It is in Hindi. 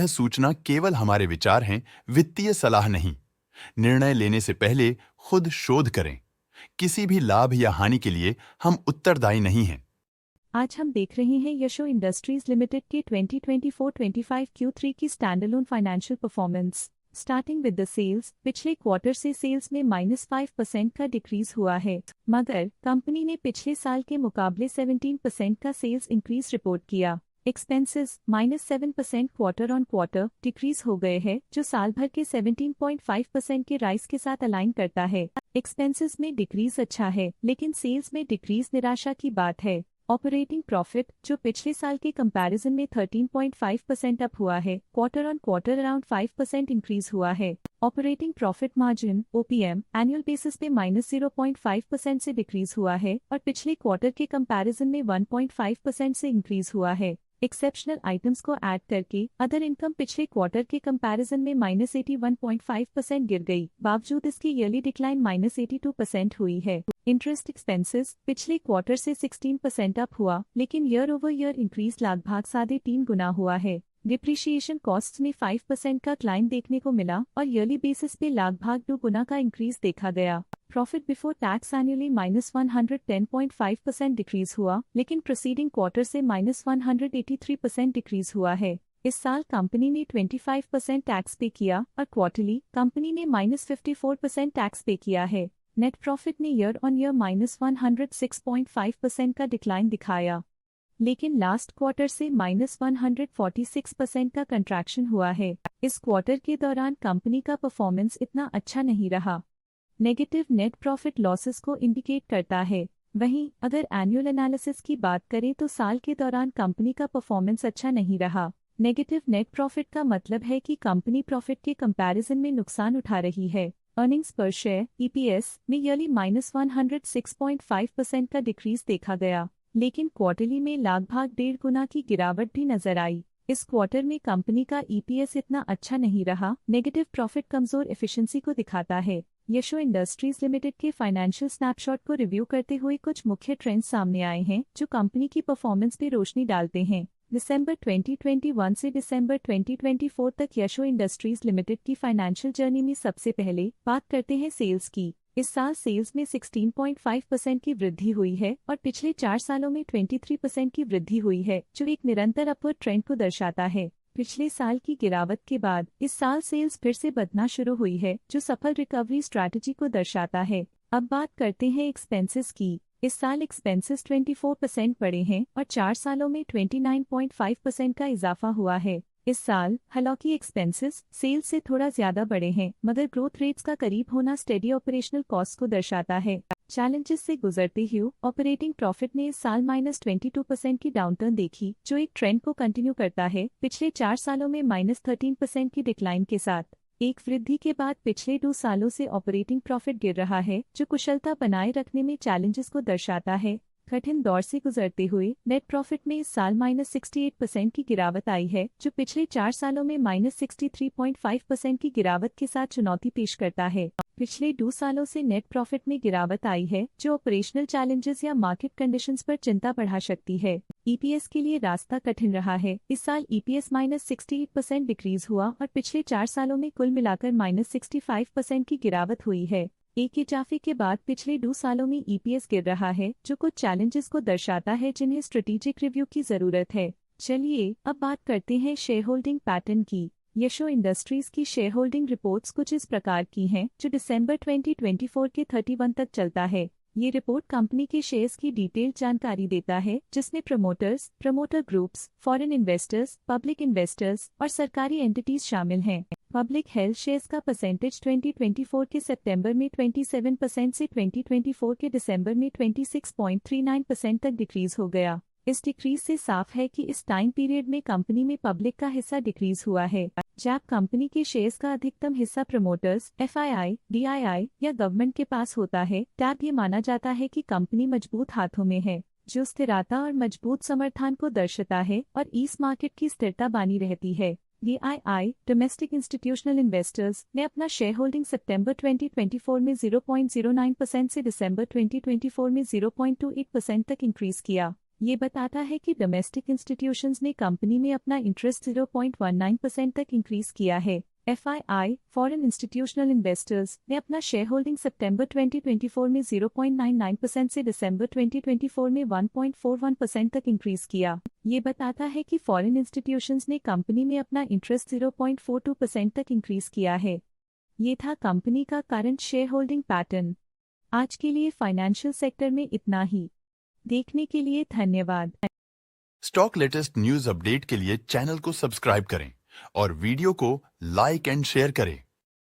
सूचना केवल हमारे विचार हैं, वित्तीय सलाह नहीं। निर्णय लेने से पहले खुद शोध करें। किसी भी लाभ या हानि के लिए हम उत्तरदायी नहीं हैं। आज हम देख रहे हैं यशो इंडस्ट्रीज लिमिटेड के 2024-25 Q3 की standalone financial performance. Starting with the sales, पिछले क्वार्टर से सेल्स में -5% का डिक्रीज हुआ है, मगर कंपनी ने पिछले साल के मुकाबले 17% का सेल्स इंक्रीज रिपोर्ट किया। Expenses -7% quarter on quarter decrease हो गए हैं, जो साल भर के 17.5% के राइज के साथ अलाइन करता है। एक्सपेंसेस में डिक्रीज अच्छा है, लेकिन सेल्स में डिक्रीज निराशा की बात है। ऑपरेटिंग प्रॉफिट, जो पिछले साल के कंपैरिजन में 13.5% अप हुआ है, quarter on quarter around 5% increase हुआ है। Operating profit margin (OPM) annual basis पे -0.5% से डिक्रीज हुआ है और पिछले क्वार्टर के कंपैरिजन में 1.5% से इंक्रीज हुआ है। एक्सेप्शनल आइटम्स को ऐड करके अदर इनकम पिछले क्वार्टर के कंपैरिजन में -81.5% गिर गई, बावजूद इसकी ईयरली डिक्लाइन -82% हुई है। इंटरेस्ट एक्सपेंसेस पिछले क्वार्टर से 16% अप हुआ, लेकिन ईयर ओवर ईयर इंक्रीज लगभग 3.5 गुना हुआ है। डिप्रिशिएशन कॉस्ट्स में 5% का क्लाइम देखने को मिला और ईयरली बेसिस पे लगभग 2 गुना का इंक्रीज देखा गया। Profit before tax annually -110.5% decrease हुआ, लेकिन प्रोसीडिंग क्वार्टर से -183% डिक्रीज हुआ है। इस साल कंपनी ने 25% टैक्स पे किया और क्वार्टरली कंपनी ने -54% टैक्स पे किया है। नेट प्रॉफिट ने ईयर ऑन ईयर -106.5% का डिक्लाइन दिखाया, लेकिन लास्ट क्वार्टर से -146% का कंट्रैक्शन हुआ है। इस क्वार्टर के दौरान कंपनी का परफॉर्मेंस इतना अच्छा नहीं रहा। नेगेटिव नेट प्रॉफिट लॉसेस को इंडिकेट करता है। वहीं अगर एनुअल एनालिसिस की बात करें तो साल के दौरान कंपनी का परफॉर्मेंस अच्छा नहीं रहा। नेगेटिव नेट प्रॉफिट का मतलब है कि कंपनी प्रॉफिट के कंपैरिजन में नुकसान उठा रही है। अर्निंग्स पर शेयर (EPS) में ईयरली -106.5% का डिक्रीज देखा गया, लेकिन क्वार्टरली में लगभग 1.5 गुना की गिरावट भी नजर आई। इस क्वार्टर में कंपनी का EPS इतना अच्छा नहीं रहा। नेगेटिव प्रॉफिट कमजोर एफिशिएंसी को दिखाता है। यशो इंडस्ट्रीज लिमिटेड के फाइनेंशियल स्नैपशॉट को रिव्यू करते हुए कुछ मुख्य ट्रेंड्स सामने आए हैं, जो कंपनी की परफॉर्मेंस पे रोशनी डालते हैं। दिसंबर 2021 से दिसंबर 2024 तक यशो इंडस्ट्रीज लिमिटेड की फाइनेंशियल जर्नी में सबसे पहले बात करते हैं सेल्स की। इस साल सेल्स में 16.5% की वृद्धि हुई है और पिछले 4 सालों में 23% की वृद्धि हुई है, जो एक निरंतर अपवर्ड ट्रेंड को दर्शाता है। पिछले साल की गिरावट के बाद इस साल सेल्स फिर से बढ़ना शुरू हुई है, जो सफल रिकवरी स्ट्रैटेजी को दर्शाता है। अब बात करते हैं एक्सपेंसेस की। इस साल एक्सपेंसेस 24% बढ़े हैं और 4 सालों में 29.5% का इजाफा हुआ है। इस साल हालांकि एक्सपेंसेस सेल्स से थोड़ा ज्यादा बढ़े हैं, मगर ग्रोथ रेट्स का करीब होना स्टेडी ऑपरेशनल कॉस्ट को दर्शाता है। चैलेंजेस से गुजरते हुए ऑपरेटिंग प्रॉफिट ने इस साल -22% की डाउनटर्न देखी, जो एक ट्रेंड को कंटिन्यू करता है, पिछले 4 सालों में -13% की डिक्लाइन के साथ। एक वृद्धि के बाद पिछले 2 सालों से ऑपरेटिंग प्रॉफिट गिर रहा है, जो कुशलता बनाए रखने में चैलेंजेस को दर्शाता है। कठिन दौर से गुजरते हुए नेट प्रॉफिट में इस साल -68% की गिरावट आई है, जो पिछले 4 सालों में -63.5% की गिरावट के साथ चुनौती पेश करता है। पिछले 2 सालों से नेट प्रॉफिट में गिरावट आई है, जो ऑपरेशनल चैलेंजेस या मार्केट कंडीशंस पर चिंता बढ़ा सकती है। EPS के लिए रास्ता कठिन रहा है। इस साल EPS -68% डिक्रीज हुआ और पिछले 4 सालों में कुल मिलाकर -65% की गिरावट हुई है। एक इजाफे के बाद पिछले 2 सालों में EPS गिर रहा है, जो कुछ चैलेंजेस को दर्शाता है जिन्हें स्ट्रेटेजिक रिव्यू की जरूरत है। चलिए अब बात करते हैं शेयर होल्डिंग पैटर्न की। यशो इंडस्ट्रीज की शेयर होल्डिंग रिपोर्ट्स कुछ इस प्रकार की हैं, जो दिसंबर 2024 के 31 तक चलता है। ये रिपोर्ट कंपनी के शेयर्स की डिटेल्ड जानकारी देता है, जिसमें promoters, promoter groups, foreign investors, public investors और सरकारी एंटिटीज शामिल हैं। पब्लिक हेल्थ शेयर्स का परसेंटेज 2024 के सितंबर में 27% से 2024 के दिसंबर में 26.39% तक डिक्रीज हो गया। इस डिक्रीज से साफ है कि इस टाइम पीरियड में कंपनी में पब्लिक का हिस्सा डिक्रीज हुआ है। जब कंपनी के शेयर्स का अधिकतम हिस्सा प्रमोटर्स, FII, DII या गवर्नमेंट के पास होता है, तब ये माना जाता है कि कंपनी मजबूत हाथों में है, जो स्थिरता और मजबूत समर्थन को दर्शाता है और इस मार्केट की स्थिरता बनी रहती है। DII डोमेस्टिक इंस्टीट्यूशनल इन्वेस्टर्स ने अपना शेयर होल्डिंग सितंबर 2024 में 0.09% से दिसंबर 2024 में 0.28% तक इंक्रीज किया। ये बताता है कि डोमेस्टिक इंस्टीट्यूशंस ने कंपनी में अपना इंटरेस्ट 0.19% तक इंक्रीज किया है। FII, फॉरेन इंस्टीट्यूशनल इन्वेस्टर्स ने अपना शेयर होल्डिंग सितंबर 2024 में 0.99% से दिसंबर 2024 में 1.41% तक इंक्रीज किया। ये बताता है कि फॉरेन इंस्टीट्यूशंस ने कंपनी में अपना इंटरेस्ट 0.42% तक इंक्रीज किया है। ये था कंपनी का करंट शेयर होल्डिंग पैटर्न। आज के लिए फाइनेंशियल सेक्टर में इतना ही। देखने के लिए धन्यवाद। स्टॉक लेटेस्ट न्यूज अपडेट के लिए चैनल को सब्सक्राइब करें और वीडियो को लाइक एंड शेयर करें।